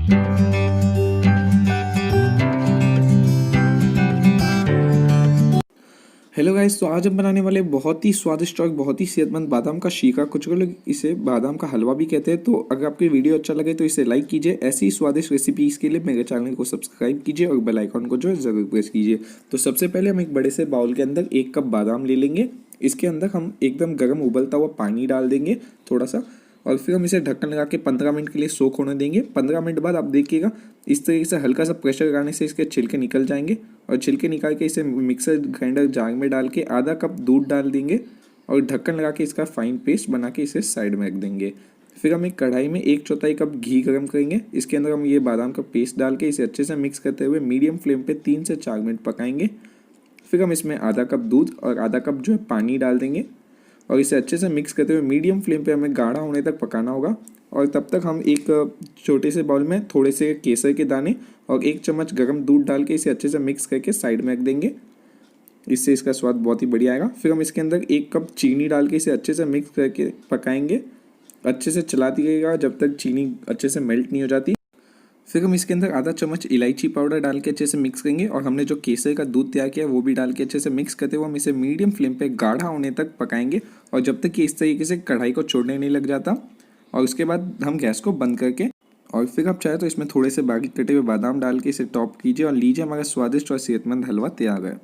Hello guys, तो आज हम बनाने वाले बहुत ही स्वादिष्ट और बहुत ही सेहतमंद बादाम का शीरा। कुछ लोग इसे बादाम का हलवा भी कहते हैं। तो अगर आपकी वीडियो अच्छा लगे तो इसे लाइक कीजिए। ऐसी ही स्वादिष्ट रेसिपीज के लिए मेरे चैनल को सब्सक्राइब कीजिए और बेल आइकन को जो है जरूर प्रेस कीजिए। तो सबसे पहले हम एक बड़े से बाउल के अंदर 1 कप बादाम ले लेंगे। इसके अंदर हम एकदम गर्म उबलता हुआ पानी डाल देंगे थोड़ा सा, और फिर हम इसे ढक्कन लगा के 15 मिनट के लिए सोख होने देंगे। 15 मिनट बाद आप देखिएगा इस तरीके से हल्का सा प्रेशर लगाने से इसके छिलके निकल जाएंगे, और छिलके निकाल के इसे मिक्सर ग्राइंडर जार में डाल के आधा कप दूध डाल देंगे और ढक्कन लगा के इसका फाइन पेस्ट बना के इसे साइड में रख देंगे। फिर हम एक कढ़ाई में 1/4 कप घी गर्म करेंगे। इसके अंदर हम ये बादाम का पेस्ट डाल के इसे अच्छे से मिक्स करते हुए मीडियम फ्लेम पे 3 से 4 मिनट पकाएंगे। फिर हम इसमें आधा कप दूध और आधा कप जो है पानी डाल देंगे और इसे अच्छे से मिक्स करते हुए मीडियम फ्लेम पे हमें गाढ़ा होने तक पकाना होगा। और तब तक हम एक छोटे से बाउल में थोड़े से केसर के दाने और 1 चम्मच गर्म दूध डाल के इसे अच्छे से मिक्स करके साइड में रख देंगे। इससे इसका स्वाद बहुत ही बढ़िया आएगा। फिर हम इसके अंदर 1 कप चीनी डाल के इसे अच्छे से मिक्स करके पकाएंगे। अच्छे से चलाती रहिएगा जब तक चीनी अच्छे से मेल्ट नहीं हो जाती। फिर हम इसके अंदर आधा चम्मच इलायची पाउडर डाल के अच्छे से मिक्स करेंगे, और हमने जो केसर का दूध तैयार किया है वो भी डाल के अच्छे से मिक्स करते हुए हम इसे मीडियम फ्लेम पे गाढ़ा होने तक पकाएंगे, और जब तक कि इस तरीके से कढ़ाई को छोड़ने नहीं लग जाता। और उसके बाद हम गैस को बंद करके, और फिर आप चाहे तो इसमें थोड़े से बारीक कटे हुए बादाम डाल के इसे टॉप कीजिए और लीजिए, हमारा स्वादिष्ट और सेहतमंद हलवा तैयार है।